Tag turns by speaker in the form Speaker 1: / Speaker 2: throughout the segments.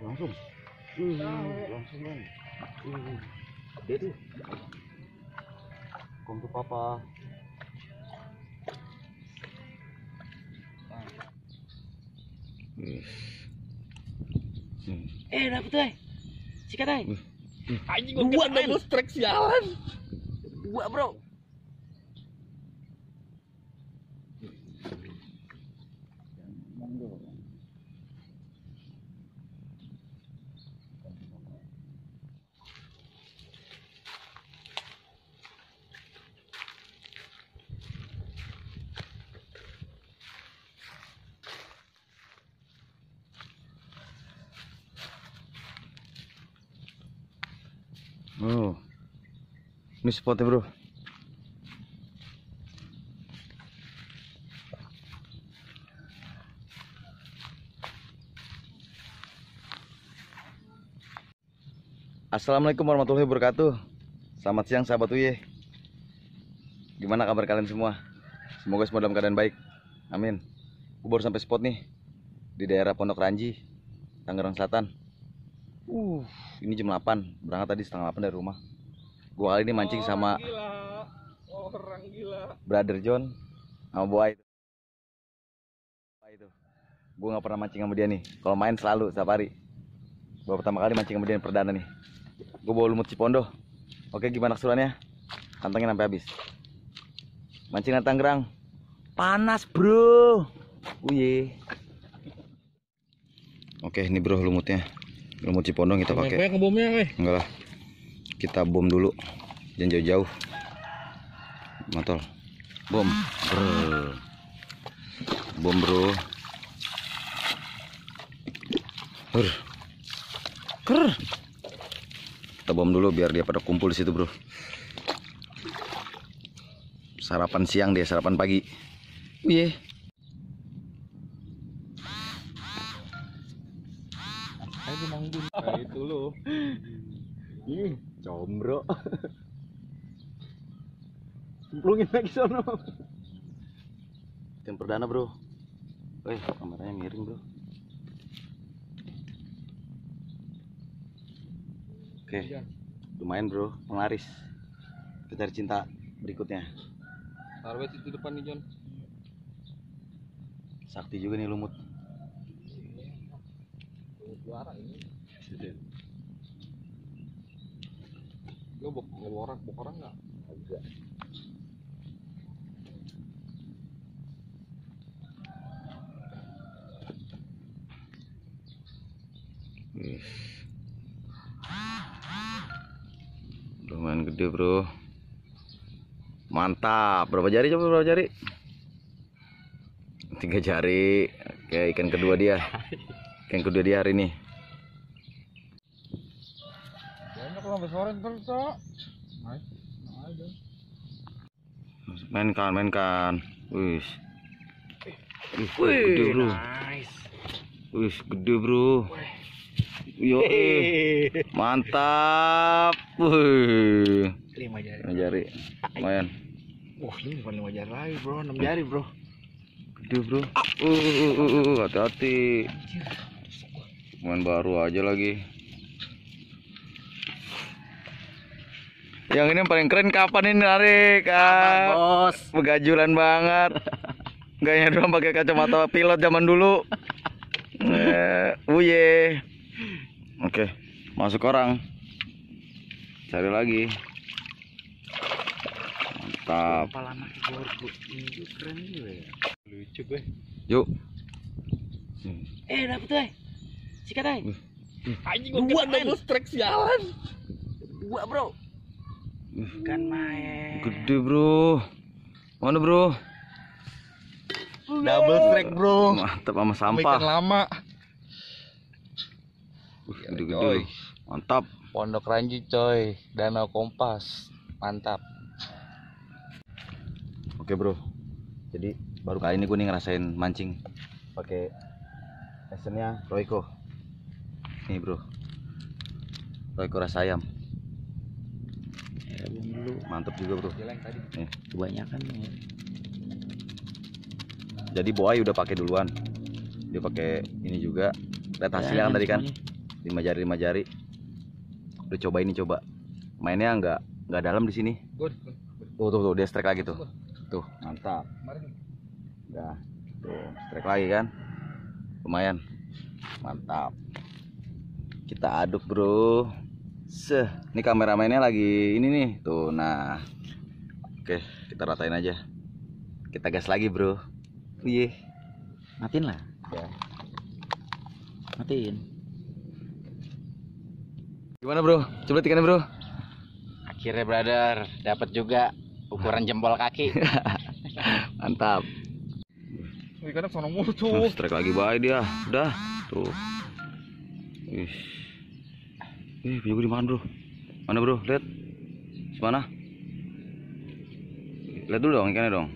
Speaker 1: Langsung. Langsung bang. Dia tuh. Kom tuh papa.
Speaker 2: Dapet tuh. Sikat ay.
Speaker 1: Anjing gua kena double strike sialan.
Speaker 2: 2 bro.
Speaker 1: Oh, ini spotnya bro. Assalamualaikum warahmatullahi wabarakatuh. Selamat siang sahabat Uye. Gimana kabar kalian semua? Semoga semua dalam keadaan baik. Amin. Gue baru sampai spot nih di daerah Pondok Ranji, Tangerang Selatan. Ini jam 8. Berangkat tadi setengah 8 dari rumah. Gue kali ini mancing sama
Speaker 3: orang gila.
Speaker 1: Brother John sama Boy itu. Gue nggak pernah mancing sama dia nih. Kalau main selalu setiap hari. Gue pertama kali mancing sama dia yang perdana nih. Gue bawa lumut Cipondo. Oke, gimana keseruannya? Pantengin sampai habis. Mancingan Tangerang panas bro. Uye. Oke, ini bro lumutnya. Lumut Cipondo kita pakai.
Speaker 3: Banyak ngebomnya, weh.
Speaker 1: Enggak lah. Kita bom dulu. Jangan jauh-jauh. Mantol. Bom. Bom bro. Kita bom dulu biar dia pada kumpul di situ, bro. Sarapan siang dia, sarapan pagi. Iya.
Speaker 3: Ayo manggung. Nah, itu lo.
Speaker 1: Ih, combro. Cemplungin lagi sono. Yang perdana, bro. Kameranya miring, bro. Oke, lumayan bro, penglaris. Kita cari cinta berikutnya.
Speaker 3: Taruh itu depan nih John.
Speaker 1: Sakti juga nih lumut.
Speaker 3: Lumut juara ini. Lo bokoran nggak?
Speaker 1: Agak. Lumayan gede bro. Mantap. Berapa jari coba, berapa jari? 3 jari. Oke, ikan kedua dia. Ikan kedua dia hari ini.
Speaker 3: Banyak lah besar terus Cok.
Speaker 1: Mainkan. Wih, gede bro. Wih, gede bro. Yo, mantap. Wih,
Speaker 2: 5 jari.
Speaker 1: 5 jari. Lumayan.
Speaker 2: Ini bukan 5 jari lagi bro, 6 jari bro.
Speaker 1: Gede bro. Hati-hati. Main baru aja lagi. Yang ini yang paling keren kapan ini narik?
Speaker 2: Bos.
Speaker 1: Begajulan banget. Gayanya doang pakai kacamata pilot zaman dulu. Uye. Oke, masuk orang. Cari lagi. Mantap.
Speaker 2: Kepala anak borgo ini keren juga ya.
Speaker 3: Lucu gue.
Speaker 1: Yuk.
Speaker 2: Dapet tuh. Sikat ay.
Speaker 3: Anjing gua kena double strike sialan.
Speaker 2: 2 bro. Ikan main.
Speaker 1: Gede bro. Mana bro?
Speaker 3: Double strike bro.
Speaker 1: Mantap sama
Speaker 3: Ikan
Speaker 1: sampah.
Speaker 3: lama.
Speaker 1: Gede-gede. Mantap.
Speaker 3: Pondok Ranji coy, Danau Kompas. Mantap.
Speaker 1: Oke bro. Jadi baru kali ini gue nih ngerasain mancing pakai mesennya Royco. Nih bro. Royco rasa ayam.
Speaker 2: Dulu
Speaker 1: Mantap juga bro.
Speaker 3: Jeleng tadi.
Speaker 1: Nih.
Speaker 2: kebanyakan ya.
Speaker 1: Jadi Boy udah pakai duluan. Dia pakai ini juga. Lihat hasilnya kan tadi kan. lima jari. Udah coba ini, coba. Mainnya nggak dalam di sini. Tuh, dia strike lagi tuh. Tuh, mantap. Udah. Tuh, strike lagi kan. Lumayan. Mantap. Kita aduk, bro. Ini kameramennya lagi ini nih. Tuh, nah. Oke, kita ratain aja. Kita gas lagi, bro. Iya.
Speaker 2: Matiin lah.
Speaker 1: Ya.
Speaker 2: Matiin.
Speaker 1: Gimana, bro? Coba ikannya, bro.
Speaker 2: Akhirnya brother, dapat juga ukuran jempol kaki.
Speaker 1: Mantap.
Speaker 3: Ikannya sono mulu
Speaker 1: Tuh, strike lagi baik dia. Udah. Tuh. Ih. Punya gue di mana, bro? Mana, bro? Lihat. Mana? Lihat dulu dong ikannya dong.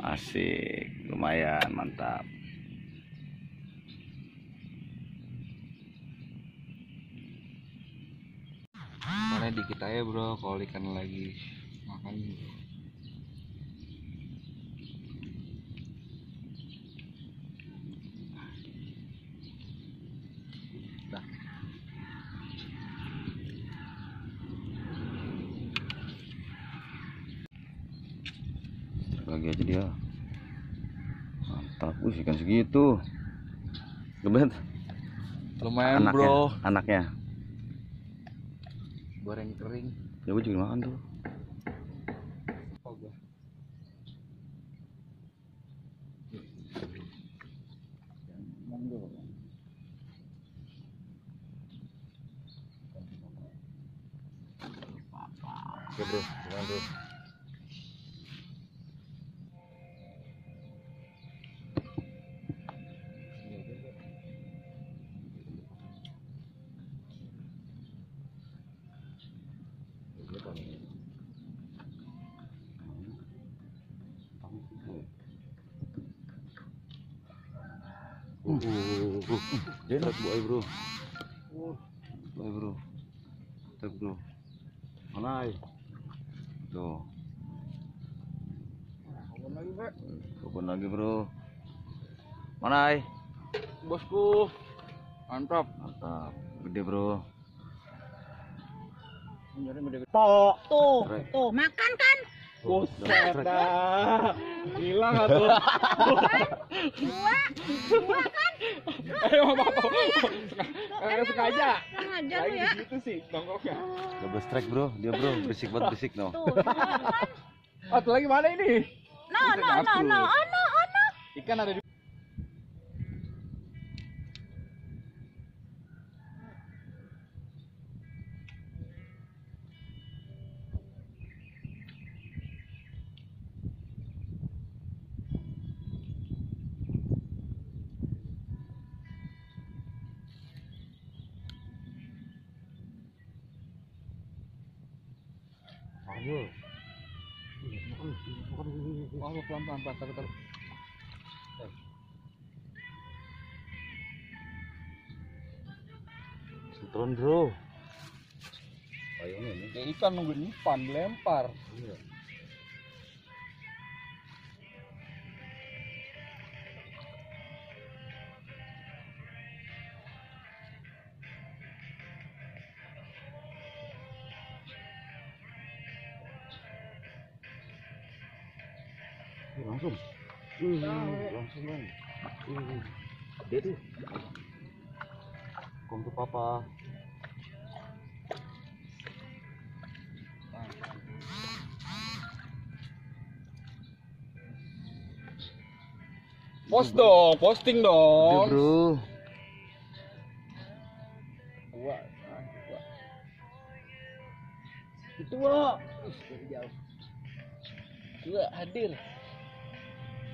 Speaker 1: Asik, lumayan, mantap.
Speaker 3: Mana dikit aja bro, kalau ikan lagi makan.
Speaker 1: Lagi aja dia. Mantap. Ikan segitu. Gebet.
Speaker 3: Lumayan
Speaker 1: Anaknya,
Speaker 3: bro.
Speaker 1: anaknya.
Speaker 3: Goreng kering.
Speaker 1: Ya gue juga makan tuh. Oke, bro, gimana, bro? Strike boy, bro. Boy, bro. Strike, bro. Mana? Tuh. Kebun lagi, bro. Mana?
Speaker 3: Bosku. Mantap.
Speaker 1: Mantap. Gede, bro.
Speaker 4: Tuh,
Speaker 1: Strike.
Speaker 4: tuh, makan kan?
Speaker 3: Buset dah. Hilang atuh.
Speaker 4: Dua kan?
Speaker 3: Ayo apa? Sengaja.
Speaker 4: Sengaja lu
Speaker 3: Lagi
Speaker 4: ya.
Speaker 3: di situ sih nongkrongnya.
Speaker 1: Double strike, bro. Dia, bro. Berisik banget, berisik, no.
Speaker 4: Tuh, kan?
Speaker 3: Satu lagi mana ini?
Speaker 4: No.
Speaker 3: Ikan ada di
Speaker 1: Ayo.
Speaker 3: pelan-pelan, taruh.
Speaker 1: Turun, bro. Payungnya ini.
Speaker 3: Ya ikan nunggu umpan lempar.
Speaker 1: Iya. Langsung. Langsung, bang. Dia tuh. Kom tuh papa.
Speaker 3: Post dong, posting
Speaker 1: Gede,
Speaker 3: dong.
Speaker 1: bro.
Speaker 3: Itu Wak. Dari jauh. Dua hadir.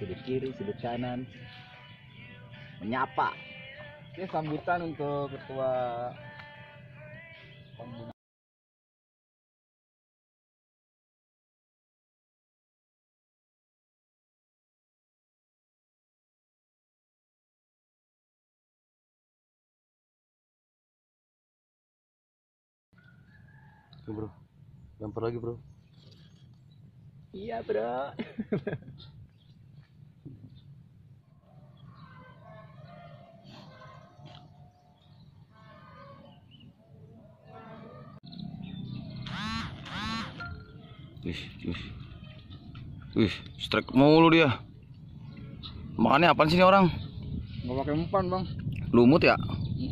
Speaker 2: Sudut kiri, sudut kanan. Menyapa.
Speaker 3: Ini sambutan untuk ketua pengguna.
Speaker 1: Oke, bro. Lempar lagi, bro.
Speaker 2: Iya bro.
Speaker 1: Wih, wih. Wih, strike mulu dia. Makannya apaan sih ini orang?
Speaker 3: Nggak pakai umpan bang.
Speaker 1: Lumut ya?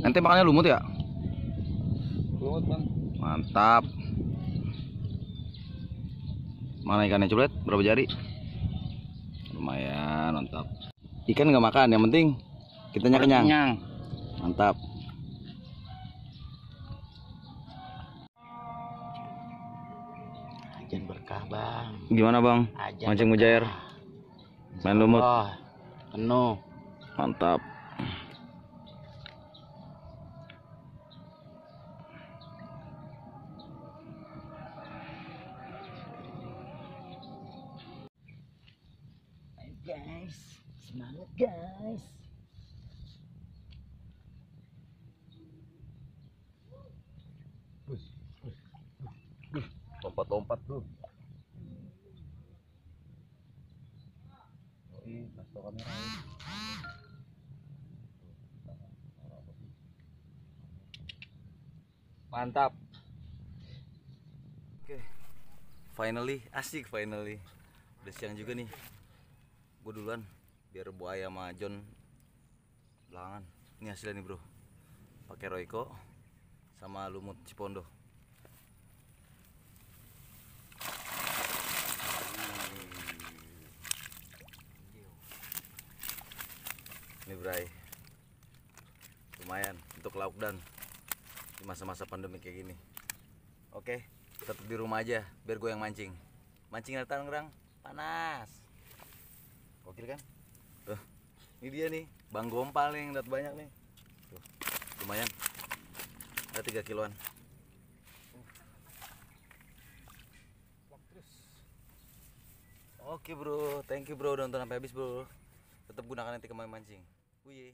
Speaker 1: Ente makannya lumut ya?
Speaker 3: Lumut bang.
Speaker 1: Mantap. Mana ikannya coba lihat, berapa jari? Lumayan, mantap. Ikan nggak makan, yang penting kitanya kenyang.
Speaker 2: Kenyang.
Speaker 1: Mantap.
Speaker 2: Ajan berkah bang.
Speaker 1: Gimana bang?
Speaker 2: Ajan
Speaker 1: Mancing
Speaker 2: berkah.
Speaker 1: mujair, main lumut.
Speaker 2: Oh, penuh.
Speaker 1: Mantap.
Speaker 2: Guys, semangat guys.
Speaker 1: Lompat-lompat tuh.
Speaker 3: Mantap.
Speaker 1: Oke, finally, asik finally. Udah siang juga nih. Gue duluan, biar buaya sama John belakangan. Ini hasilnya nih bro. Pakai Royco sama lumut Cipondo. Ini bray, lumayan untuk lauk dan di masa-masa pandemi kayak gini. Oke, tetap di rumah aja biar gue yang mancing. Mancing air Tangerang panas. Gokil kan? Tuh, ini dia nih, Bang Gompal nih yang dapat banyak nih. Tuh, lumayan. Ada 3 kiloan. Oke bro, thank you bro udah nonton sampai habis bro. Tetap gunakan nanti kemarin mancing. Wih.